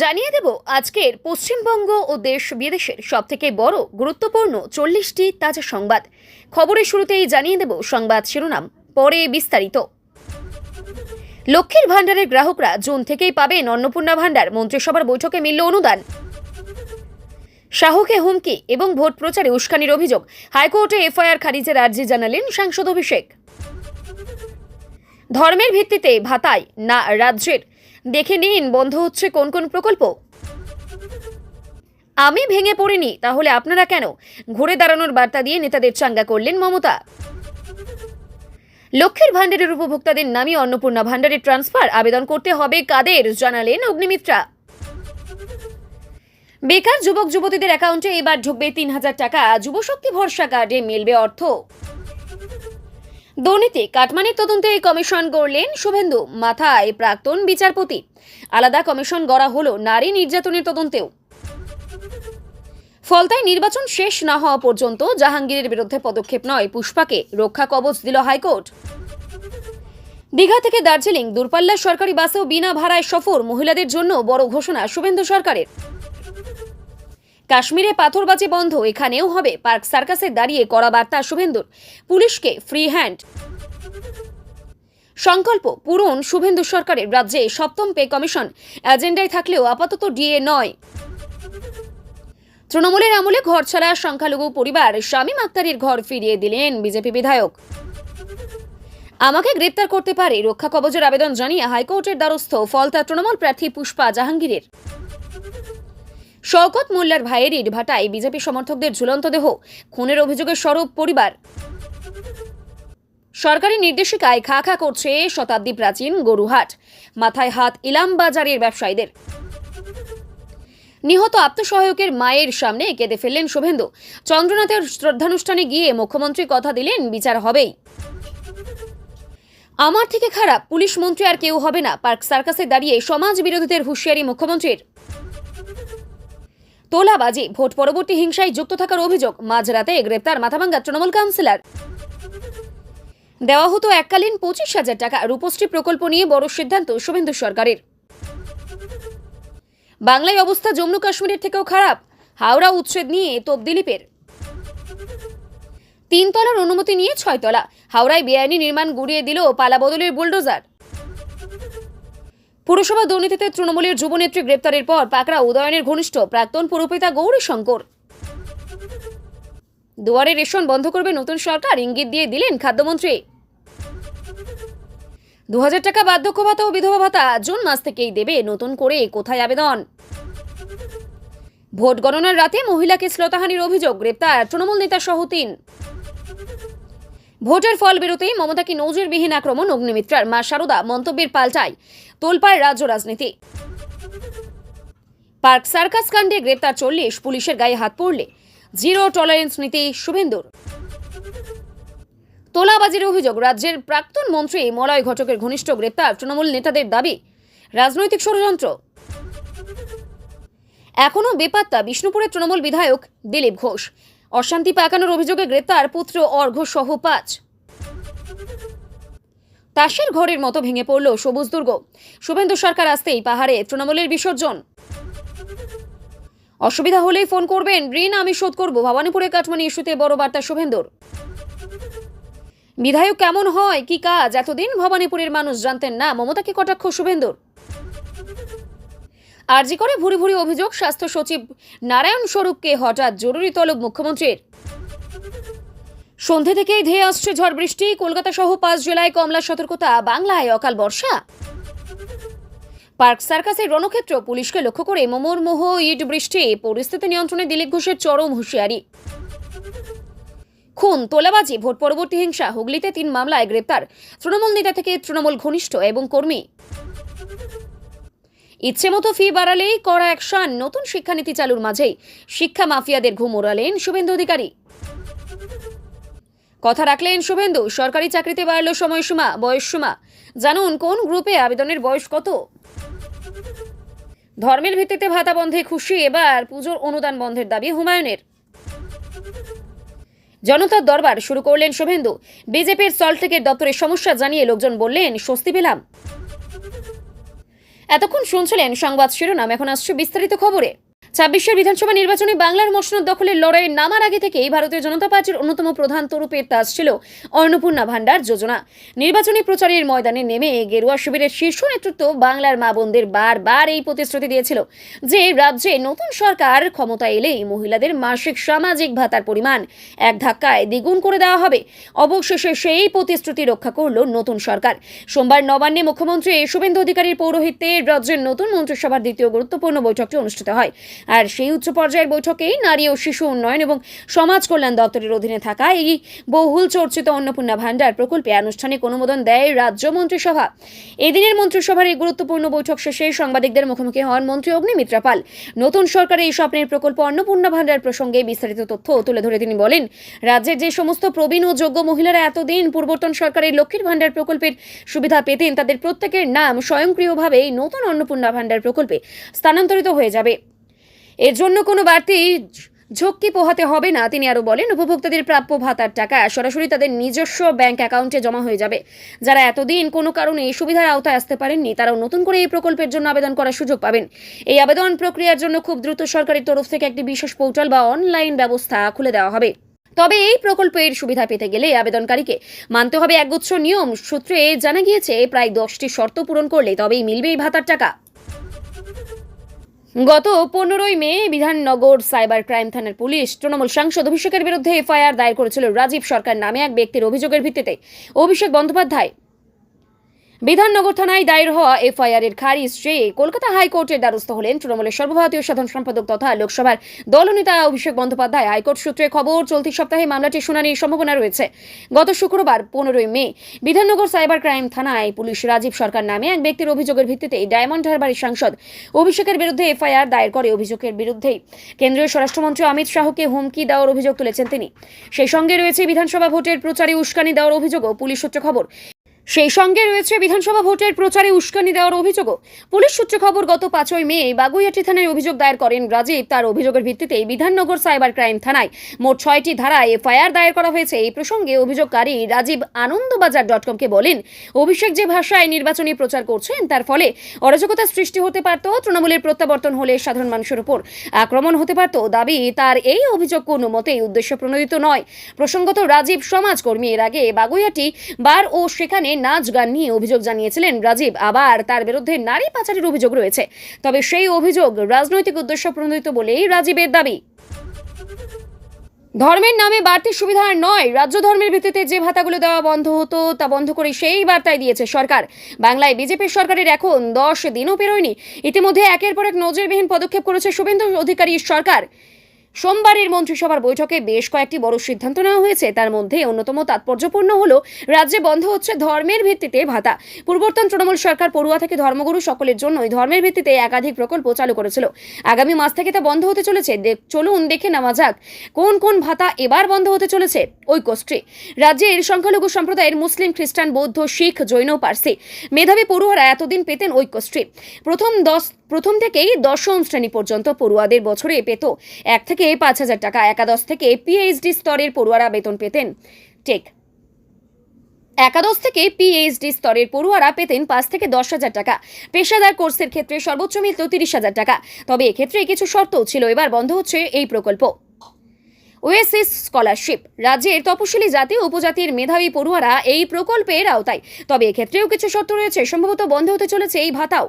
জানিয়ে দেব আজকের পশ্চিমবঙ্গ ও দেশ বিদেশের সবথেকে বড় গুরুত্বপূর্ণ 40টি তাজা সংবাদ। খবরের শুরুতেই জানিয়ে দেব সংবাদ শিরোনাম, পরে বিস্তারিত। লক্ষ্মীর ভাণ্ডারের গ্রাহকরা জুন থেকেই পাবেন অন্নপূর্ণা ভাণ্ডার, মন্ত্রিসভার বৈঠকে মিলল অনুদান। শাহকে হুমকি এবং ভোট প্রচারে উস্কানির অভিযোগ, হাইকোর্টে এফআইআর খারিজের আর্জি জানালেন সাংসদ অভিষেক। ধর্মের ভিত্তিতে ভাতায় না রাজ্যের, দেখে নিন বন্ধ হচ্ছে কোন কোন প্রকল্প। আমি ভেঙে পড়িনি, তাহলে আপনারা কেন, ঘুরে দাঁড়ানোর বার্তা দিয়ে নেতাদের চাঙ্গা করলেন মমতা। লক্ষ্মীর ভাণ্ডারের উপভোক্তাদের নামে অন্নপূর্ণা ভাণ্ডারের ট্রান্সফার আবেদন করতে হবে কাদের, জানালেন অগ্নিমিত্রা। বেকার যুবক যুবতীদের অ্যাকাউন্টে এবার ঢুকবে ৩,০০০ টাকা, যুবশক্তি ভরসা কার্ডে মিলবে অর্থ। দুর্নীতি কাটমানির তদন্তে কমিশন গড়লেন শুভেন্দু, মাথায় প্রাক্তন বিচারপতি। আলাদা কমিশন গড়া হলো নারী নির্যাতনের তদন্তেও। ফলতায় নির্বাচন শেষ না হওয়া পর্যন্ত জাহাঙ্গীরের বিরুদ্ধে পদক্ষেপ নয়, পুষ্পাকে রক্ষা কবচ দিল হাইকোর্ট। দীঘা থেকে দার্জিলিং দূরপাল্লার সরকারি বাসেও বিনা ভাড়ায় সফর, মহিলাদের জন্য বড় ঘোষণা শুভেন্দু সরকারের। কাশ্মীরে পাথরবাজি বন্ধ, এখানেও হবে। পার্ক সার্কাসে দাঁড়িয়ে কড়া বার্তা শুভেন্দুর, পুলিশকে ফ্রি হ্যান্ড। সংকল্প পূরণ শুভেন্দু সরকারের, রাজ্যে সপ্তম পে কমিশন এজেন্ডায় থাকলেও আপাতত ডিএ নয়। তৃণমূলের আমলে ঘর ছাড়া সংখ্যালঘু পরিবার, শামীম আক্তারের ঘর ফিরিয়ে দিলেন বিজেপি বিধায়ক। আমাকে গ্রেপ্তার করতে পারে, রক্ষা কবচের আবেদন জানিয়ে হাইকোর্টের দ্বারস্থ ফলতা তৃণমূল প্রার্থী পুষ্পা জাহাঙ্গীরের। শওকত মোল্লার ভাইয়ের ইটভাটায় বিজেপি সমর্থকদের ঝুলন্ত দেহ, খুনের অভিযোগে সরব পরিবার। সরকারি নির্দেশিকায় খা খা করছে শতাব্দী প্রাচীন গরুহাট, মাথায় হাত ইলামবাজারের ব্যবসায়ীদের। নিহত আত্মসহায়কের মায়ের সামনে কেঁদে ফেললেন শুভেন্দু, চন্দ্রনাথের শ্রদ্ধানুষ্ঠানে গিয়ে মুখ্যমন্ত্রী কথা দিলেন বিচার হবেই। আমার থেকে খারাপ পুলিশ মন্ত্রী আর কেউ হবে না, পার্ক সার্কাসে দাঁড়িয়ে সমাজ বিরোধীদের হুঁশিয়ারি মুখ্যমন্ত্রীর। তোলাবাজি ভোট পরবর্তী হিংসায় যুক্ত থাকার অভিযোগ, মাঝরাতে গ্রেপ্তার মাথাভাঙ্গা তৃণমূল কাউন্সিলর। দেওয়া হতো এককালীন 25,000 টাকা, রূপশ্রী প্রকল্প নিয়ে বড় সিদ্ধান্ত শুভেন্দু সরকারের। বাংলায় অবস্থা জম্মু কাশ্মীরের থেকেও খারাপ, হাওড়া উচ্ছেদ নিয়ে তোপ দিলীপের। 3 তলার অনুমতি নিয়ে 6 তলা, হাওড়ায় বেআইনি নির্মাণ গুড়িয়ে দিল পালাবদলের বুলডোজার। পুরসভা দুর্নীতিতে তৃণমূলের যুবনেত্রী গ্রেপ্তারের পর পাকড়া উদয়নের ঘনিষ্ঠ প্রাক্তন পুরপিতা গৌরী শঙ্কর। দুয়ারে রেশন বন্ধ করবে নতুন সরকার, ইঙ্গিত দিয়ে দিলেন খাদ্যমন্ত্রী। 2,000 টাকা বার্ধক্য ভাতা ও বিধবা ভাতা জুন মাস থেকেই দেবে, নতুন করে কোথায় আবেদন। ভোট গণনার রাতে মহিলাকে শ্লীলতাহানির অভিযোগ, গ্রেপ্তার তৃণমূল নেতা সহ 3। ভোটের ফল বেরোতেই মমতাকে নজিরবিহীন আক্রমণ অগ্নিমিত্রার, মা শারদা মন্তব্যের পাল্টায় তোলপাড় রাজ্য রাজনীতি। পার্ক সার্কাস কাণ্ডে গ্রেপ্তার 40, পুলিশের গায়ে হাত পড়লে জিরো টলারেন্স নীতি শুভেন্দুর। তোলাবাজির অভিযোগ, রাজ্যের প্রাক্তন মন্ত্রী মলয় ঘটকের ঘনিষ্ঠ গ্রেপ্তার, তৃণমূল নেতাদের দাবি রাজনৈতিক ষড়যন্ত্র। এখনও বেপাত্তা বিষ্ণুপুরের তৃণমূল বিধায়ক দিলীপ ঘোষ, অশান্তি পাকানোর অভিযোগে গ্রেপ্তার পুত্র অর্ঘ্য সহ 5। তাসের ঘরের মতো ভেঙে পড়ল সবুজ দুর্গ, শুভেন্দু সরকার আসতেই পাহাড়ে তৃণমূলের বিসর্জন। অসুবিধা হলেই ফোন করবেন, ঋণ আমি শোধ করব, ভবানীপুরে কাটমানি ইস্যুতে বড় বার্তা শুভেন্দুর। বিধায়ক কেমন হয়, কি কাজ, এতদিন ভবানীপুরের মানুষ জানতেন না, মমতাকে কটাক্ষ শুভেন্দুর। আরজি করে ভুরি ভুরি অভিযোগ, স্বাস্থ্য সচিব নারায়ণ স্বরূপকে হঠাৎ জরুরি তলব মুখ্যমন্ত্রীর। সন্ধে থেকেই ধেয়ে আসছে ঝড় বৃষ্টি, কলকাতা সহ 5 জেলায় কমলা সতর্কতা, বাংলায় অকাল বর্ষা। পার্ক সার্কাসের রণক্ষেত্র, পুলিশকে লক্ষ্য করে মুমূর্মুহ ইট বৃষ্টি, পরিস্থিতি নিয়ন্ত্রণে দিলীপ ঘোষের চরম হুঁশিয়ারি। খুন তোলাবাজি ভোট পরবর্তী হিংসা, হুগলিতে 3 মামলায় গ্রেপ্তার তৃণমূল নেতা থেকে তৃণমূল ঘনিষ্ঠ এবং কর্মী। ইচ্ছে মতো ফি বাড়ালেই কড়া অ্যাকশন, নতুন শিক্ষানীতি চালুর মাঝেই শিক্ষা মাফিয়াদের ঘুম ওড়ালেন শুভেন্দু অধিকারী। কথা রাখলেন শুভেন্দু, সরকারি চাকরিতে বাড়ল সময়সীমা, বয়সসীমা, জানুন কোন গ্রুপে আবেদনের বয়স কত। ধর্মের ভিত্তিতে ভাতা বন্ধে খুশি, এবার পুজোর অনুদান বন্ধের দাবি হুমায়ুনের। জনতার দরবার শুরু করলেন শুভেন্দু, বিজেপির সল্টলেকের দপ্তরের সমস্যা জানিয়ে লোকজন বললেন স্বস্তি পেলাম। এতক্ষণ শুনছিলেন সংবাদ শিরোনাম, এখন আসছে বিস্তারিত খবরে। 26 বিধানসভা নির্বাচনে বাংলার মসনদ দখলের লড়াইয়ে নামার আগে থেকেই ভারতীয় জনতা পার্টির অন্যতম প্রধান তরুপের তাজ ছিল অন্নপূর্ণা ভান্ডার যোজনা। নির্বাচনী প্রচারের ময়দানে নেমে গেরুয়া শিবিরের শীর্ষ নেতৃত্ব বাংলার মা বোনদের বারবার এই প্রতিশ্রুতি দিয়েছিল যে রাজ্যে নতুন সরকার ক্ষমতা এলেই মহিলাদের মাসিক সামাজিক ভাতার পরিমাণ এক ধাক্কায় দ্বিগুণ করে দেওয়া হবে। অবশেষে সেই প্রতিশ্রুতি রক্ষা করল নতুন সরকার। সোমবার নবান্নে মুখ্যমন্ত্রী শুভেন্দু অধিকারীর পৌরোহিত্যে রাজ্যের নতুন মন্ত্রিসভার দ্বিতীয় গুরুত্বপূর্ণ বৈঠকটি অনুষ্ঠিত হয়। আর সেই উচ্চ পর্যায়ের বৈঠকেই নারী ও শিশু উন্নয়ন এবং সমাজ কল্যাণ দপ্তরের অধীনে থাকা এই বহুল চর্চিত অন্নপূর্ণা ভান্ডার প্রকল্পে আনুষ্ঠানিক অনুমোদন দেয় রাজ্য মন্ত্রিসভা। এদিনের মন্ত্রিসভার এই গুরুত্বপূর্ণ বৈঠক শেষে সাংবাদিকদের মুখোমুখি হন মন্ত্রী অগ্নিমিত্রা পাল। নতুন সরকারের এই স্বপ্নের প্রকল্প অন্নপূর্ণা ভান্ডার প্রসঙ্গে বিস্তারিত তথ্য তুলে ধরে তিনি বলেন, রাজ্যের যে সমস্ত প্রবীণ ও যোগ্য মহিলারা এতদিন পূর্বতন সরকারের লক্ষ্মীর ভান্ডার প্রকল্পের সুবিধা পেতেন, তাদের প্রত্যেকের নাম স্বয়ংক্রিয়ভাবে নতুন অন্নপূর্ণা ভান্ডার প্রকল্পে স্থানান্তরিত হয়ে যাবে। এর জন্য কোনো বাড়তি ঝক্কি পোহাতে হবে না। তিনি আরও বলেন, উপভোক্তাদের প্রাপ্য ভাতার টাকা সরাসরি তাদের নিজস্ব ব্যাংক অ্যাকাউন্টে জমা হয়ে যাবে। যারা এতদিন কোনো কারণে এই সুবিধার আওতায় আসতে পারেননি, তারাও নতুন করে এই প্রকল্পের জন্য আবেদন করার সুযোগ পাবেন। এই আবেদন প্রক্রিয়ার জন্য খুব দ্রুত সরকারের তরফ থেকে একটি বিশেষ পোর্টাল বা অনলাইন ব্যবস্থা খুলে দেওয়া হবে। তবে এই প্রকল্পের সুবিধা পেতে গেলে আবেদনকারীকে মানতে হবে একগুচ্ছ নিয়ম। সূত্রে জানা গিয়েছে, প্রায় 10টি শর্ত পূরণ করলে তবেই মিলবে এই ভাতার টাকা। গত 15 মে বিধাননগর সাইবার ক্রাইম থানার পুলিশ তৃণমূল সাংসদ অভিষেকের বিরুদ্ধে এফআইআর দায়ের করেছিল রাজীব সরকার নামে এক ব্যক্তির অভিযোগের ভিত্তিতে। অভিষেক বন্দ্যোপাধ্যায় বিধাননগর থানায় দায়ের হওয়া এফআইআর এর খারিজ চেয়ে কলকাতা হাইকোর্টের দ্বারস্থ হলেন তৃণমূলের সর্বভারতীয় সাধারণ সম্পাদক তথা লোকসভার দলনেতা অভিষেক বন্দ্যোপাধ্যায়। হাইকোর্ট সূত্রে খবর, চলতি সপ্তাহে মামলাটির শুনানির সম্ভাবনা রয়েছে। গত শুক্রবার 15 মে বিধাননগর সাইবার ক্রাইম থানায় পুলিশ রাজীব সরকার নামে এক ব্যক্তির অভিযোগের ভিত্তিতে ডায়মন্ড হারবারের সাংসদ অভিষেকের বিরুদ্ধে এফআইআর দায়ের করে। অভিযোগের বিরুদ্ধেই কেন্দ্রীয় স্বরাষ্ট্রমন্ত্রী অমিত শাহকে হুমকি দেওয়ার অভিযোগ তুলেছেন তিনি। সেই সঙ্গে রয়েছে বিধানসভা ভোটের প্রচারে উস্কানি দেওয়ার অভিযোগও। পুলিশ সূত্রে খবর, পুলিশ সূত্রে খবর, গত 5 মে বাগুইআটি থানায় অভিযোগ দায়ের করেন রাজীব। তার অভিযোগের ভিত্তিতে বিধাননগর সাইবার ক্রাইম থানায় মোট 6টি ধারায় এফআইআর দায়ের করা হয়েছে। এই প্রসঙ্গে অভিযোগকারী রাজীব আনন্দবাজার.comকে বলেন, অভিষেক যে ভাষায় নির্বাচনী প্রচার করছেন তার ফলে অরাজকতা সৃষ্টি হতে পারত, তৃণমূলের প্রত্যাবর্তন হলে সাধারণ মানুষের উপর আক্রমণ হতে পারত। দাবি, তার এই অভিযোগ কোনো মতেই উদ্দেশ্য প্রণোদিত নয়। প্রসঙ্গত, রাজীব সমাজকর্মী। এর আগে বাগুইআটি বার ও সেখানে নাচ গান নিয়ে অভিযোগ জানিয়েছিলেন রাজীব। আবার তার বিরুদ্ধে নারী পাচারের অভিযোগ রয়েছে। তবে সেই অভিযোগ রাজনৈতিক উদ্দেশ্য প্রণোদিত বলেই রাজীবের দাবি। ধর্মের নামে বাড়তি সুবিধা নয়, রাজ্য ধর্মের ভিত্তিতে যে ভাতাগুলো দেওয়া বন্ধ হতো তা বন্ধ করে সেই বার্তায় দিয়েছে সরকার। বাংলায় বিজেপির সরকারের এখন 10 দিনও পেরোয়নি, ইতিমধ্যে একের পর এক নজিরবিহীন পদক্ষেপ করেছে শুভেন্দু অধিকারীর সরকার। সোমবারের মন্ত্রিসভার বৈঠকে বেশ কয়েকটি বড় সিদ্ধান্ত নেওয়া হয়েছে। তার মধ্যে অন্যতম তাৎপর্যপূর্ণ হলো রাজ্যে বন্ধ হচ্ছে ধর্মের ভিত্তিতে ভাতা। পূর্বতন তৃণমূল সরকার পড়ুয়া থেকে ধর্মগুরু সকলের জন্যই ধর্মের ভিত্তিতে একাধিক প্রকল্প চালু করেছিল। আগামী মাস থেকে তা বন্ধ হতে চলেছে। চলুন দেখে নেওয়া যাক কোন কোন ভাতা এবার বন্ধ হতে চলেছে। ঐক্যশ্রী, রাজ্যের সংখ্যালঘু সম্প্রদায়ের মুসলিম, খ্রিস্টান, বৌদ্ধ, শিখ, জৈন, পার্সি মেধাবী পড়ুয়ারা এতদিন পেতেন ঐক্যশ্রী। প্রথম থেকেই 10ম শ্রেণী পর্যন্ত পড়ুয়াদের বছরে পেত 1 থেকে 5,000 টাকা। একাদশ থেকে পিএইচডি স্তরের পড়ুয়ারা বেতন পেতেন একাদশ থেকে পিএইচডি স্তরের পড়ুয়ারা পেতেন 5 থেকে 10,000 টাকা। পেশাদার কোর্সের ক্ষেত্রে সর্বোচ্চ মিলত 30,000 টাকা। তবে এক্ষেত্রে কিছু শর্তও ছিল। এবার বন্ধ হচ্ছে এই প্রকল্প। ওয়েসিস স্কলারশিপ, রাজ্যের তপশিলি জাতি ও উপজাতির মেধাবী পড়ুয়ারা এই প্রকল্পের আওতায়। তবে এক্ষেত্রেও কিছু শর্ত রয়েছে। সম্ভবত বন্ধ হতে চলেছে এই ভাতাও।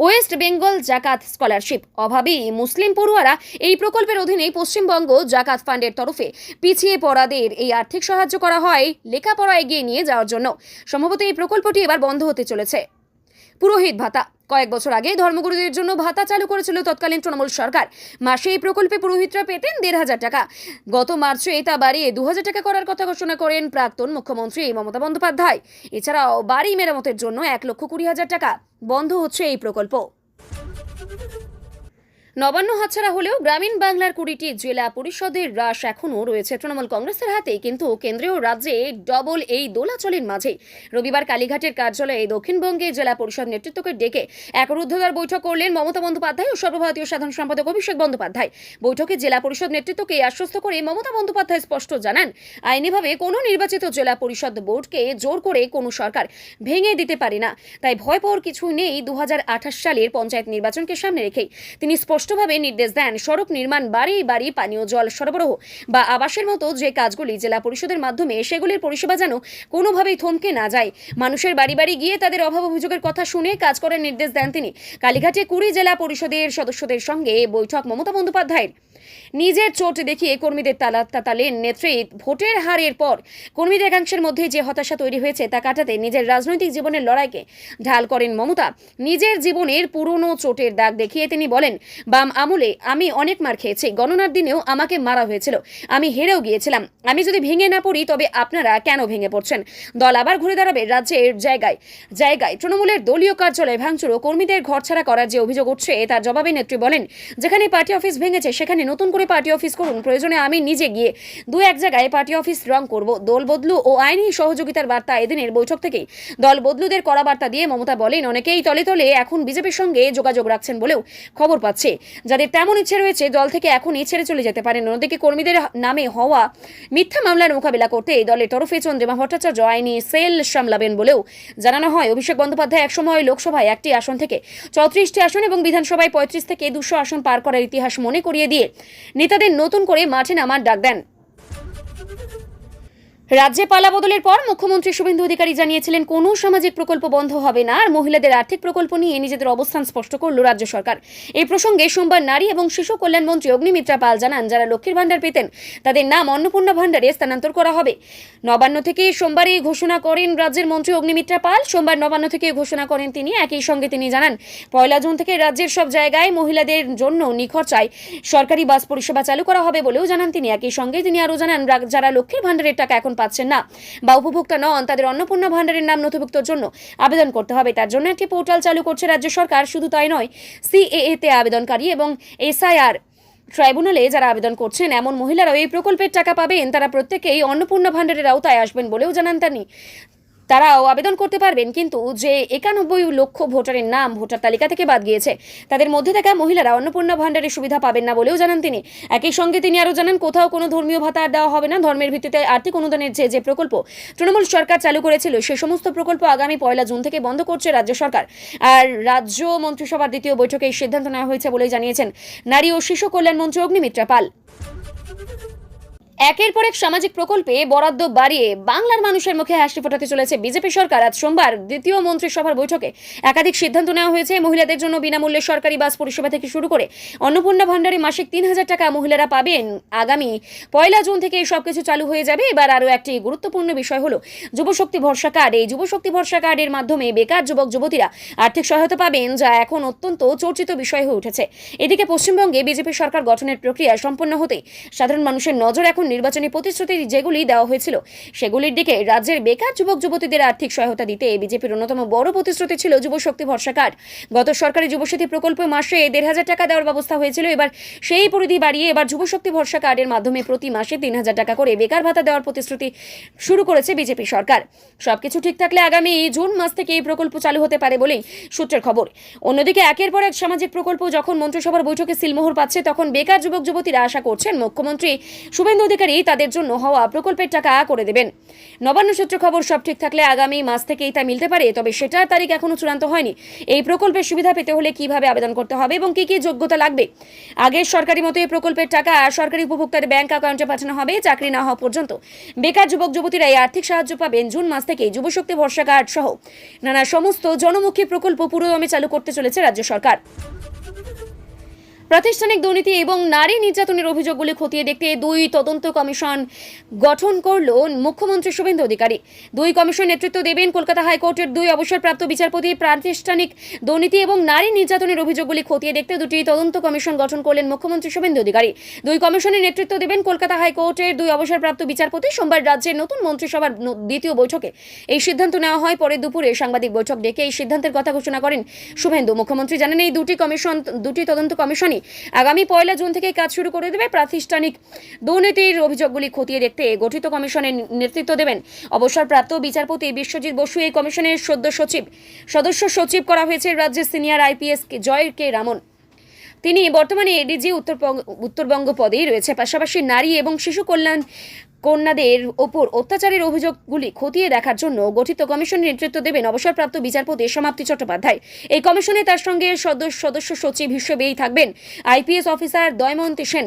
ওয়েস্ট বেঙ্গল জাকাত স্কলারশিপ, অভাবী মুসলিম পড়ুয়ারা এই প্রকল্পের অধীনে পশ্চিমবঙ্গ জাকাত ফান্ডের তরফে পিছিয়ে পড়াদের এই আর্থিক সাহায্য করা হয় লেখাপড়া এগিয়ে নিয়ে যাওয়ার জন্য। সম্ভবত এই প্রকল্পটি এবার বন্ধ হতে চলেছে। পুরোহিত ভাতা, কয়েক বছর আগে ধর্মগুরুদের জন্য ভাতা চালু করেছিল তৎকালীন তৃণমূল সরকার। মাসে এই প্রকল্পে পুরোহিতরা পেতেন 1,500 টাকা। গত মার্চে তা বাড়িয়ে 2,000 টাকা করার কথা ঘোষণা করেন প্রাক্তন মুখ্যমন্ত্রী মমতা বন্দ্যোপাধ্যায়। এছাড়াও বাড়ি মেরামতের জন্য 1,20,000 টাকা। বন্ধ হচ্ছে এই প্রকল্প। নবান্ন হাতছাড়া হলেও গ্রামীণ বাংলার 20টি জেলা পরিষদের রাশ এখনও রয়েছে তৃণমূল কংগ্রেসের হাতে, কিন্তু কেন্দ্রীয় রাজ্যে ডবল এই দোলাচলের মাঝে রবিবার কালীঘাটের কার্যালয়ে দক্ষিণবঙ্গে জেলা পরিষদ নেতৃত্বকে ডেকে এক রুদ্ধদ্বার বৈঠক করলেন মমতা বন্দ্যোপাধ্যায় ও সর্বভারতীয় সাধারণ সম্পাদক অভিষেক বন্দ্যোপাধ্যায়। বৈঠকে জেলা পরিষদ নেতৃত্বকে আশ্বস্ত করে মমতা বন্দ্যোপাধ্যায় স্পষ্ট জানান, আইনিভাবে কোনো নির্বাচিত জেলা পরিষদ বোর্ডকে জোর করে কোনো সরকার ভেঙে দিতে পারে না, তাই ভয় পাওয়ার কিছু নেই। 2028 সালের পঞ্চায়েত নির্বাচনকে সামনে রেখেই তিনি স্পষ্টভাবে নির্দেশ দেন, সড়ক নির্মাণ, বাড়ি বাড়ি পানীয় জল সরবরাহ বা আবাসের মতো যে কাজগুলি জেলা পরিষদের মাধ্যমে সেগুলির পরিষেবা যেন কোনোভাবেই থমকে না যায়। মানুষের বাড়ি বাড়ি গিয়ে তাদের অভাব অভিযোগের কথা শুনে কাজ করার নির্দেশ দেন তিনি। কালীঘাটে 20 জেলা পরিষদের সদস্যদের সঙ্গে বৈঠক মমতা বন্দ্যোপাধ্যায়ের। নিজের চোট দেখিয়ে কর্মীদের তাতালের নেত্রী ভোটের হারের পর কর্মীদের একাংশের মধ্যে যে হতাশা তৈরি হয়েছে তা কাটাতে নিজের রাজনৈতিক জীবনের লড়াইকে ঢাল করেন মমতা। নিজের জীবনের পুরনো চোটের দাগ দেখিয়ে তিনি বলেন, বাম আমলে আমি অনেক মার খেয়েছি, গণনার দিনেও আমাকে মারা হয়েছিল, আমি হেরেও গিয়েছিলাম। আমি যদি ভেঙে না পড়ি তবে আপনারা কেন ভেঙে পড়ছেন? দল আবার ঘুরে দাঁড়াবে। রাজ্যের জায়গায় জায়গায় তৃণমূলের দলীয় কার্যালয় ভাঙচুর ও কর্মীদের ঘরছাড়া করার যে অভিযোগ উঠছে তার জবাবে নেত্রী বলেন, যেখানে পার্টি অফিস ভেঙেছে সেখানে নতুন করে পার্টি অফিস করুন, প্রয়োজনে আমি নিজে গিয়ে 2-1 জায়গায় পার্টি অফিস রং করব। দল বদলু ও আইনি সহযোগিতার বার্তা এদিনের বৈঠক থেকেই দল বদলুদের কড়া বার্তা দিয়ে মমতা বলেন, অনেকেই তলে তলে এখন বিজেপির সঙ্গে যোগাযোগ রাখছেন বলেও খবর পাচ্ছে। যাদের তেমন ইচ্ছে রয়েছে দল থেকে এখনই ছেড়ে চলে যেতে পারেন। অন্যদিকে কর্মীদের নামে হওয়া মিথ্যা মামলার মোকাবিলা করতে দলের তরফে চন্দ্রিমা ভট্টাচার্য আইনি সেল সামলাবেন বলেও জানানো হয়। অভিষেক বন্দ্যোপাধ্যায় একসময় লোকসভায় 1টি আসন থেকে 34টি আসন এবং বিধানসভায় 35 থেকে 200 আসন পার করার ইতিহাস মনে করিয়ে দিয়ে নেতাদের নতুন করে মাঠে নামার ডাক দেন। রাজ্যে পালা বদলের পর মুখ্যমন্ত্রী শুভেন্দু অধিকারী জানিয়েছিলেন, কোনো সামাজিক প্রকল্প বন্ধ হবে না, আর মহিলাদের আর্থিক প্রকল্প নিয়ে নিজেদের অবস্থান স্পষ্ট করল রাজ্য সরকার। এই প্রসঙ্গে সোমবার নারী এবং শিশু কল্যাণ মন্ত্রী অগ্নিমিত্রা পাল জানান, যারা লক্ষ্মীর ভাণ্ডার পেতেন তাদের নাম অন্নপূর্ণা ভাণ্ডারে স্থানান্তর করা হবে। নবান্ন থেকে সোমবারই ঘোষণা করেন রাজ্যের মন্ত্রী অগ্নিমিত্রা পাল। সোমবার নবান্ন থেকে ঘোষণা করেন তিনি। একই সঙ্গে তিনি জানান, 1 জুন থেকে রাজ্যের সব জায়গায় মহিলাদের জন্য নিখরচায় সরকারি বাস পরিষেবা চালু করা হবে বলেও জানান তিনি। একই সঙ্গে তিনি আরও জানান, যারা লক্ষ্মীর ভাণ্ডারের টাকা এখন পাচ্ছেন না বা উপভোক্তা নন তাদের অন্নপূর্ণা ভাণ্ডারের নাম নথিভুক্তর জন্য আবেদন করতে হবে। তার জন্য একটি পোর্টাল চালু করছে রাজ্য সরকার। শুধু তাই নয়, সিএএ তে আবেদনকারী এবং এসআইআর ট্রাইব্যুনালে যারা আবেদন করছেন এমন মহিলারাও এই প্রকল্পের টাকা পাবেন। তারা প্রত্যেকেই অন্নপূর্ণা ভাণ্ডারের আওতায় আসবেন বলেও জানান তিনি। তারাও আবেদন করতে পারবেন, কিন্তু যে 91 লক্ষ ভোটারের নাম ভোটার তালিকা থেকে বাদ গিয়েছে তাদের মধ্যে থাকা মহিলারা অন্নপূর্ণা ভাণ্ডারের সুবিধা পাবেন না বলেও জানান তিনি। একই সঙ্গে তিনি আরও জানান, কোথাও কোনো ধর্মীয় ভাতা আর দেওয়া হবে না। ধর্মের ভিত্তিতে আর্থিক অনুদানের যে প্রকল্প তৃণমূল সরকার চালু করেছিল সে সমস্ত প্রকল্প আগামী 1 জুন থেকে বন্ধ করছে রাজ্য সরকার। আর রাজ্য মন্ত্রিসভার দ্বিতীয় বৈঠকে এই সিদ্ধান্ত নেওয়া হয়েছে বলেই জানিয়েছেন নারী ও শিশু কল্যাণ মন্ত্রী অগ্নিমিত্রা পাল। একের পর এক সামাজিক প্রকল্পে বরাদ্দ বাড়িয়ে বাংলার মানুষের মুখে হাসি ফোটাতে চলেছে বিজেপি সরকার। আজ সোমবার দ্বিতীয় মন্ত্রিসভার বৈঠকে একাধিক সিদ্ধান্ত নেওয়া হয়েছে। মহিলাদের জন্য বিনামূল্যে সরকারি বাস পরিষেবা থেকে শুরু করে অন্নপূর্ণা ভাণ্ডারে মাসিক 3000 টাকা মহিলারা পাবেন। আগামী 1 জুন থেকে সবকিছু চালু হয়ে যাবে। এবার আরও একটি গুরুত্বপূর্ণ বিষয় হলো যুবশক্তি ভরসা কার্ড। এই যুবশক্তি ভরসা কার্ডের মাধ্যমে বেকার যুবক যুবতীরা আর্থিক সহায়তা পাবেন, যা এখন অত্যন্ত চর্চিত বিষয় হয়ে উঠেছে। এদিকে পশ্চিমবঙ্গে বিজেপি সরকার গঠনের প্রক্রিয়া সম্পন্ন হতে সাধারণ মানুষের নজর এখন নির্বাচনী প্রতিশ্রুতি যেগুলি দেওয়া হয়েছিল সেগুলির দিকে। রাজ্যের বেকার যুবক যুবতীদের আর্থিক সহায়তা দিতে বিজেপির অন্যতম বড় প্রতিশ্রুতি ছিল যুবশক্তি ভরসা কার্ড। গত সরকারি যুবসাথী প্রকল্পে মাসে 1500 টাকা দেওয়ার ব্যবস্থা হয়েছিল। এবার সেই পরিধি বাড়িয়ে এবার যুবশক্তি ভরসা কার্ডের মাধ্যমে প্রতি মাসে 3000 টাকা করে বেকার ভাতা দেওয়ার প্রতিশ্রুতি শুরু করেছে বিজেপি সরকার। সবকিছু ঠিক থাকলে আগামী জুন মাস থেকে এই প্রকল্প চালু হতে পারে বলেই সূত্রের খবর। অন্যদিকে একের পর এক সামাজিক প্রকল্প যখন মন্ত্রিসভার বৈঠকে সিলমোহর পাচ্ছে, তখন বেকার যুবক যুবতীরা আশা করছেন মুখ্যমন্ত্রী শুভেন্দু অধিকারী তাদের জন্য হওয়া প্রকল্পের টাকা করে দেবেন। নবান্ন সূত্র খবর, সব ঠিক থাকলে আগামী মাস থেকেই তা মিলতে পারে, তবে সেটার তারিখ এখনো চূড়ান্ত হয়নি। এই প্রকল্পের সুবিধা পেতে হলে কিভাবে আবেদন করতে হবে এবং কি কি যোগ্যতা লাগবে। আগের সরকারি মতো এই প্রকল্পের টাকা সরকারি উপভোক্তার ব্যাংক অ্যাকাউন্টে পাঠানো হবে। চাকরি না হওয়া পর্যন্ত বেকার যুবক যুবতীরা এই আর্থিক সাহায্য পাবেন। জুন মাস থেকে যুবশক্তি ভরসা কার্ড সহ নানা সমস্ত জনমুখী প্রকল্প পুরোদমে চালু করতে চলেছে রাজ্য সরকার। প্রাতিষ্ঠানিক দুর্নীতি এবং নারী নির্যাতনের অভিযোগগুলি খতিয়ে দেখতে 2 তদন্ত কমিশন গঠন করল মুখ্যমন্ত্রী শুভেন্দু অধিকারী। 2 কমিশন নেতৃত্ব দেবেন কলকাতা হাইকোর্টের 2 অবসরপ্রাপ্ত বিচারপতি। প্রাতিষ্ঠানিক দুর্নীতি এবং নারী নির্যাতনের অভিযোগগুলি খতিয়ে দেখতে 2টি তদন্ত কমিশন গঠন করলেন মুখ্যমন্ত্রী শুভেন্দু অধিকারী। 2 কমিশনের নেতৃত্ব দেবেন কলকাতা হাইকোর্টের 2 অবসরপ্রাপ্ত বিচারপতি। সোমবার রাজ্যের নতুন মন্ত্রিসভার দ্বিতীয় বৈঠকে এই সিদ্ধান্ত নেওয়া হয়। পরে দুপুরে সাংবাদিক বৈঠক ডেকে এই সিদ্ধান্তের কথা ঘোষণা করেন শুভেন্দু। মুখ্যমন্ত্রী জানান, এই 2টি তদন্ত কমিশনই আগামী 1 জুন থেকে কাজ শুরু করে দেবে। প্রাতিষ্ঠানিক দুর্নীতির অভিযোগগুলি খতিয়ে দেখতে গঠিত কমিশনের নেতৃত্ব দেবেন অবসরপ্রাপ্ত বিচারপতি বিশ্বজিৎ বসু। এই কমিশনের সদস্য সচিব করা হয়েছে রাজ্যের সিনিয়র আইপিএস জয় কে রামন। তিনি বর্তমানে এডিজি উত্তরবঙ্গ পদেই রয়েছে। পাশাপাশি নারী এবং শিশু কন্যাদের ওপর অত্যাচারের অভিযোগগুলি খতিয়ে দেখার জন্য গঠিত কমিশনের নেতৃত্ব দেবেন অবসরপ্রাপ্ত বিচারপতি সমাপ্তি চট্টোপাধ্যায়। এই কমিশনে তার সঙ্গে সদস্য সচিব হিসেবেই থাকবেন আইপিএস অফিসার দয়মন্তী সেন।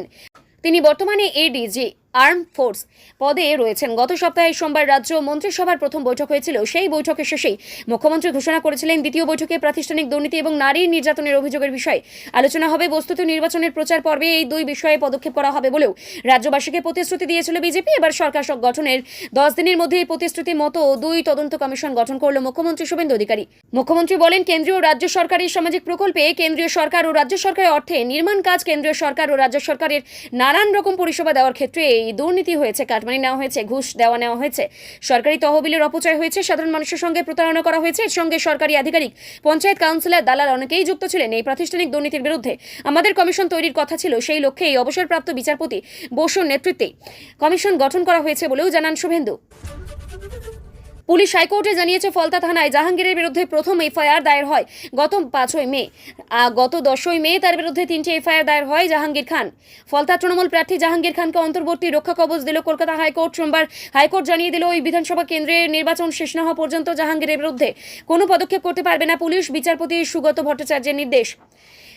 তিনি বর্তমানে এডিজি আর্ম ফোর্স পদে রয়েছেন। গত সপ্তাহে সোমবার রাজ্য মন্ত্রিসভার প্রথম বৈঠক হয়েছিল। সেই বৈঠকের শেষেই মুখ্যমন্ত্রী ঘোষণা করেছিলেন দ্বিতীয় বৈঠকে প্রাতিষ্ঠানিক দুর্নীতি এবং নারী নির্যাতনের অভিযোগের বিষয়ে আলোচনা হবে। বস্তুত নির্বাচনের প্রচার পর্বে এই দুই বিষয়ে পদক্ষেপ করা হবে বলেও রাজ্যবাসীকে প্রতিশ্রুতি দিয়েছিল বিজেপি। এবার সরকার গঠনের 10 দিনের মধ্যে এই প্রতিশ্রুতি মতো দুই তদন্ত কমিশন গঠন করল মুখ্যমন্ত্রী শুভেন্দু অধিকারী। মুখ্যমন্ত্রী বলেন, কেন্দ্রীয় ও রাজ্য সরকারের সামাজিক প্রকল্পে কেন্দ্রীয় সরকার ও রাজ্য সরকারের অর্থে নির্মাণ কাজ, কেন্দ্রীয় সরকার ও রাজ্য সরকারের নানান রকম পরিষেবা দেওয়ার ক্ষেত্রে এই দুর্নীতি হয়েছে, কাটমানি নেওয়া হয়েছে, ঘুষ নেওয়া হয়েছে, সরকারি তহবিলের অপচয় হয়েছে, সাধারণ মানুষের সঙ্গে প্রতারণা করা হয়েছে। এর সঙ্গে সরকারি আধিকারিক, পঞ্চায়েত কাউন্সিলর, দালাল অনেকেই যুক্ত ছিলেন। এই প্রাতিষ্ঠানিক দুর্নীতির বিরুদ্ধে আমাদের কমিশন তৈরির কথা ছিল। সেই লক্ষ্যে এই অবসরপ্রাপ্ত বিচারপতি বসুর নেতৃত্বে কমিশন গঠন করা হয়েছে বলেও জানান শুভেন্দু। পুলিশ হাইকোর্টে জানিয়েছে, ফলতা থানায় জাহাঙ্গীরের বিরুদ্ধে প্রথম এফআইআর দায়ের হয় গত 5ই মে। গত 10ই মে তার বিরুদ্ধে 3টি এফআইআর দায়ের হয় জাহাঙ্গীর খান। ফলতা তৃণমূল প্রার্থী জাহাঙ্গীর খানকে অন্তর্বর্তী রক্ষা কবচ দিল কলকাতা হাইকোর্ট। সোমবার হাইকোর্ট জানিয়ে দিল, ওই বিধানসভা কেন্দ্রের নির্বাচন শেষ না হওয়া পর্যন্ত জাহাঙ্গীরের বিরুদ্ধে কোনো পদক্ষেপ করতে পারবে না পুলিশ। বিচারপতি সুগত ভট্টাচার্যের নির্দেশ,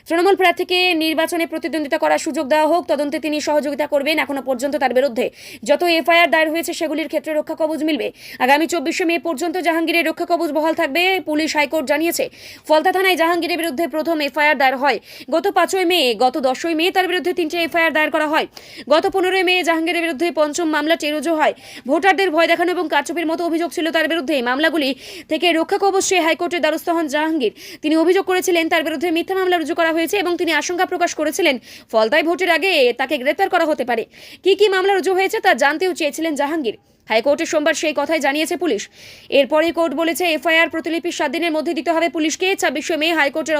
তৃণমূল প্রার্থীকে নির্বাচনে প্রতিদ্বন্দ্বিতা করার সুযোগ দেওয়া হোক, তদন্তে তিনি সহযোগিতা করবেন। এখনো পর্যন্ত তার বিরুদ্ধে যত এফআইআর দায়ের হয়েছে সেগুলির ক্ষেত্রে রক্ষা কবচ মিলবে। আগামী 24 মে পর্যন্ত জাহাঙ্গীরের রক্ষা কবচ বহাল থাকবে। পুলিশ হাইকোর্ট জানিয়েছে, ফলতা থানায় জাহাঙ্গীরের বিরুদ্ধে প্রথম এফআইআর দায়ের হয় গত 5ই মে। গত 10ই মে তার বিরুদ্ধে 3টি এফআইআর দায়ের করা হয়। গত 15ই মে জাহাঙ্গীরের বিরুদ্ধে পঞ্চম মামলাটি রুজু হয়। ভোটারদের ভয় দেখানো এবং কারচুপির মতো অভিযোগ ছিল তার বিরুদ্ধে। মামলাগুলি থেকে রক্ষা কবচ চেয়ে হাইকোর্টের দ্বারস্থ হন জাহাঙ্গীর। তিনি অভিযোগ করেছিলেন তার বিরুদ্ধে মিথ্যা মামলা রুজু করা হয়েছে এবং তিনি আশঙ্কা প্রকাশ করেছিলেন ফলতায় ভোটের আগে তাকে গ্রেপ্তার করা হতে পারে। কি মামলা রুজু হয়েছে তা জানতেও চেয়েছিলেন জাহাঙ্গীর। হাইকোর্টে সোমবার সেই কথাই জানিয়েছে পুলিশ। এরপরে কোর্ট বলেছে, এফআইআর প্রতিলিপি 7 দিনের মধ্যে দিতে হবে পুলিশকে। 26 মে হাইকোর্টের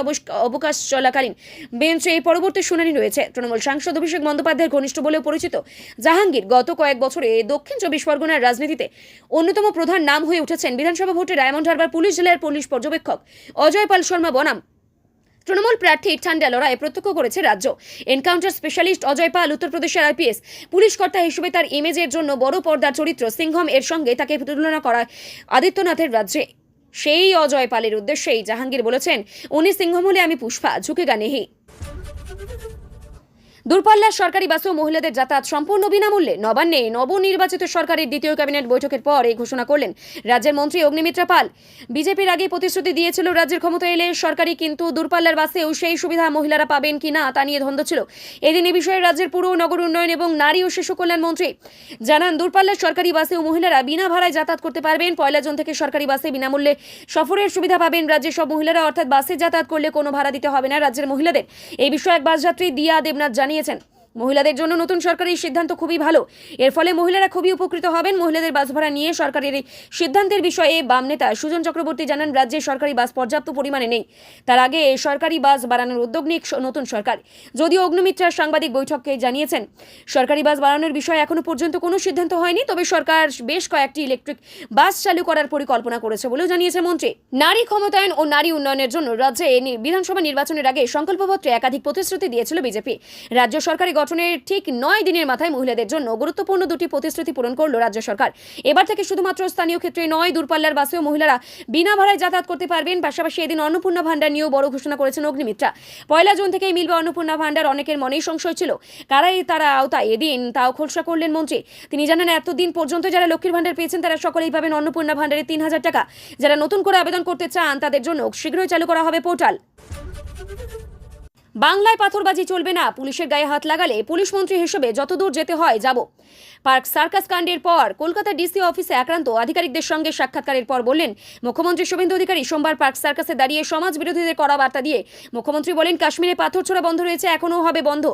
অবকাশ চলাকালীন বেঞ্চে এই পরবর্তী শুনানি রয়েছে। তৃণমূল সাংসদ অভিষেক বন্দ্যোপাধ্যায়ের ঘনিষ্ঠ বলেও পরিচিত জাহাঙ্গীর গত কয়েক বছরে দক্ষিণ 24 পরগনার রাজনীতিতে অন্যতম প্রধান নাম হয়ে উঠেছেন। বিধানসভা ভোটে ডায়মন্ড হারবার পুলিশ জেলার পুলিশ পর্যবেক্ষক অজয় পাল শর্মা বনাম তৃণমূল প্রার্থী ঠান্ডা লড়াই প্রত্যক্ষ করেছে রাজ্য। এনকাউন্টার স্পেশালিস্ট অজয় পাল উত্তরপ্রদেশের আইপিএস পুলিশ কর্তা হিসেবে তার ইমেজের জন্য বড় পর্দার চরিত্র সিংহম এর সঙ্গে তাকে তুলনা করা আদিত্যনাথের রাজ্যে। সেই অজয় পালের উদ্দেশ্যেই জাহাঙ্গীর বলেছেন, উনি সিংহম হলে আমি পুষ্পা, ঝুঁকেগা নেহি। দূরপাল্লার সরকারি বাসেও মহিলাদের যাতায়াত সম্পূর্ণ বিনামূল্যে। নবান্নে নবনির্বাচিত সরকারের দ্বিতীয় ক্যাবিনেট বৈঠকের পর এই ঘোষণা করলেন রাজ্যের মন্ত্রী অগ্নিমিত্রা পাল। বিজেপির আগে প্রতিশ্রুতি দিয়েছিল রাজ্যের ক্ষমতা এলে সরকারি, কিন্তু দূরপাল্লার বাসেও সেই সুবিধা মহিলারা পাবেন কিনা তা নিয়ে দ্বন্দ্ব ছিল। এদিন এই বিষয়ে রাজ্যের পুর নগর উন্নয়ন এবং নারী ও শিশু কল্যাণ মন্ত্রী জানান, দূরপাল্লার সরকারি বাসেও মহিলারা বিনা ভাড়ায় যাতায়াত করতে পারবেন। 1 জুন থেকে সরকারি বাসে বিনামূল্যে সফরের সুবিধা পাবেন রাজ্যের সব মহিলারা, অর্থাৎ বাসে যাতায়াত করলে কোনো ভাড়া দিতে হবে না রাজ্যের মহিলাদের। এই বিষয়ে এক বাসযাত্রী দিয়া দেবনাথ জানিয়েছেন, মহিলাদের জন্য নতুন সরকারি সিদ্ধান্ত খুবই ভালো। এর ফলে মহিলারা খুবই উপকৃত হবেন। মহিলাদের বাস ভাড়া নিয়ে সরকারের সিদ্ধান্তের বিষয়ে বাম নেতা সুজন চক্রবর্তী জানান, রাজ্যে সরকারি বাস পর্যাপ্ত পরিমাণে নেই। তার আগে সরকারি বাস বাড়ানোর উদ্যোগ নিয়ে নতুন সরকার। যদিও অগ্নিমিত্রা সাংবাদিক বৈঠকে জানিয়েছেন, সরকারি বাস বাড়ানোর বিষয়ে এখনো পর্যন্ত কোনো সিদ্ধান্ত হয়নি, তবে সরকার বেশ কয়েকটি ইলেকট্রিক বাস চালু করার পরিকল্পনা করেছে বলেও জানিয়েছে মন্ত্রী। নারী ক্ষমতায়ন ও নারী উন্নয়নের জন্য রাজ্যে বিধানসভা নির্বাচনের আগে সংকল্পপত্রে একাধিক প্রতিশ্রুতি দিয়েছিল বিজেপি। রাজ্য সরকারি গঠনের ঠিক 9 দিনের মাথায় মহিলাদের জন্য গুরুত্বপূর্ণ 2টি প্রতিশ্রুতি পূরণ করল রাজ্য সরকার। এবার থেকে শুধুমাত্র স্থানীয় ক্ষেত্রে নয়, দূরপাল্লার বাসেও মহিলারা বিনা ভাড়ায় যাতায়াত করতে পারবেন। পাশাপাশি এদিন অন্নপূর্ণা ভান্ডার নিয়েও বড় ঘোষণা করেছেন অগ্নিমিত্রা। 1 জুন থেকেই মিলবে অন্নপূর্ণা ভান্ডার। অনেকের মনেই সংশয় ছিল কারাই তারা আওতায়, এদিন তাও খোলসা করলেন মন্ত্রী। তিনি জানান, এতদিন পর্যন্ত যারা লক্ষ্মীর ভান্ডার পেয়েছেন তারা সকলেই পাবেন অন্নপূর্ণা ভান্ডারে 3000 টাকা। যারা নতুন করে আবেদন করতে চান তাদের জন্য শীঘ্রই চালু করা হবে পোর্টাল। বাংলায় পাথরবাজি চলবে না, পুলিশের গায়ে হাত লাগালে পুলিশ মন্ত্রী হিসেবে যতদূর যেতে হয় যাব। পার্ক সার্কাস কাণ্ডের পর কলকাতা ডিসি অফিসে আক্রান্ত আধিকারিকদের সঙ্গে সাক্ষাৎকারের পর বললেন মুখ্যমন্ত্রী শুভেন্দু অধিকারী। সোমবার পার্ক সার্কাসে দাঁড়িয়ে সমাজ বিরোধীদের কড়া বার্তা দিয়ে মুখ্যমন্ত্রী বলেন, কাশ্মীরে পাথর ছোড়া বন্ধ রয়েছে, এখনও হবে বন্ধ,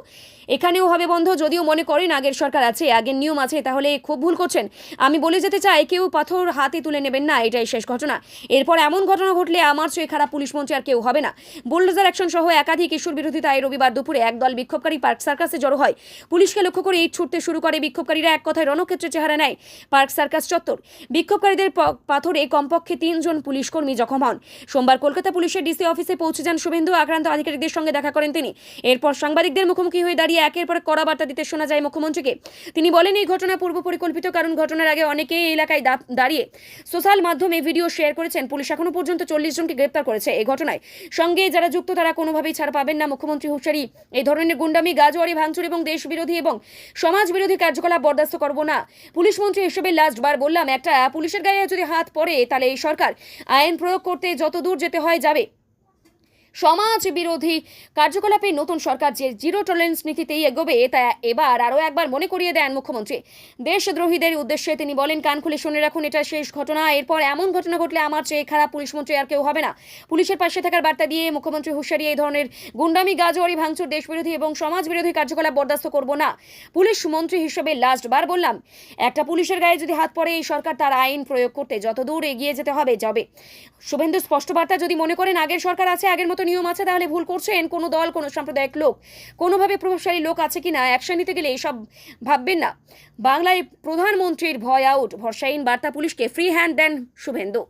এখানেও হবে বন্ধ। যদিও মনে করেন আগের সরকার আছে, আগের নিয়ম আছে, তাহলে খুব ভুল করছেন। আমি বলে যেতে চাই, কেউ পাথর হাতে তুলে নেবেন না, এটাই শেষ ঘটনা। এরপর এমন ঘটনা ঘটলে আমার চেয়ে খারাপ পুলিশ মন্ত্রী আর কেউ হবে না। বুলডোজার অ্যাকশন সহ একাধিক ইস্যুর বিরুদ্ধে বিরোধিতায় রবিবার দুপুরে একদল বিক্ষোভকারী পার্ক সার্কাসে জড়ো হয়। পুলিশকে লক্ষ্য করে ইট ছুটতে শুরু করে বিক্ষোভকারীরা, এক কথায় রণক্ষেত্রের চেহারা নেয় পার্ক সার্কাস চত্বর। বিক্ষোভকারীদের পাথরে কমপক্ষে 3 জন পুলিশ কর্মী জখম হন। সোমবার কলকাতা পুলিশের ডিসি অফিসে পৌঁছে যান শুভেন্দু। আক্রান্ত আধিকারিকদের সঙ্গে দেখা করেন তিনি। এরপর সাংবাদিকদের মুখোমুখি হয়ে দাঁড়িয়ে একের পর কড়া বার্তা দিতে শোনা যায় মুখ্যমন্ত্রীকে। তিনি বলেন, এই ঘটনা পূর্ব পরিকল্পিত, কারণ ঘটনার আগে অনেকেই এই এলাকায় দাঁড়িয়ে সোশ্যাল মাধ্যমে ভিডিও শেয়ার করেছেন। পুলিশ এখনো পর্যন্ত 40 জনকে গ্রেপ্তার করেছে। এই ঘটনায় সঙ্গে যারা যুক্ত তারা কোনোভাবেই ছাড় পাবেন না। মুখ্যমন্ত্রী হুঁশিয়ারি, এই ধরনের গুন্ডামি, গাজোয়ারি, ভাঙচুর এবং দেশ বিরোধী এবং সমাজ বিরোধী কার্যকলাপ বরদাস্ত করব না। পুলিশ মন্ত্রী হিসেবে লাস্ট বার বললাম, একটা পুলিশের গায়ে যদি হাত পড়ে তাহলে এই সরকার আইন প্রয়োগ করতে যত দূর যেতে হয় যাবে। সমাজ বিরোধী কার্যকলাপে নতুন সরকার যে জিরো টলারেন্স নীতিতেই এগোবে তা এবার আরও একবার মনে করিয়ে দেন মুখ্যমন্ত্রী। দেশদ্রোহীদের উদ্দেশ্যে তিনি বলেন, কান খুলে শুনে রাখুন, এটা শেষ ঘটনা। এরপর এমন ঘটনা ঘটলে আমার চেয়ে খারাপ পুলিশমন্ত্রী আর কেউ হবে না। পুলিশের পাশে থাকার বার্তা দিয়ে মুখ্যমন্ত্রী হুঁশিয়ারি, এই ধরনের গুন্ডামি, গাজোয়ারি, ভাঙচুর, দেশবিরোধী এবং সমাজ বিরোধী কার্যকলাপ বরদাস্ত করব না। পুলিশ মন্ত্রী হিসেবে লাস্ট বার বললাম, একটা পুলিশের গায়ে যদি হাত পড়ে এই সরকার তার আইন প্রয়োগ করতে যত দূর এগিয়ে যেতে হবে যাবে। শুভেন্দু স্পষ্ট বার্তা, যদি মনে করেন আগের সরকার আছে, আগের মতো নিয়ম আছে, তাহলে ভুল করছেন। কোনো দল, কোনো সাম্প্রদায়িক লোক, কোনোভাবে প্রভাবশালী লোক আছে কিনা অ্যাকশন নিতে গেলে এসব ভাববেন না। বাংলায় প্রধানমন্ত্রীর ভয় আউট, ভরসাহীন বার্তা পুলিশকে। ফ্রি হ্যান্ড দেন শুভেন্দু।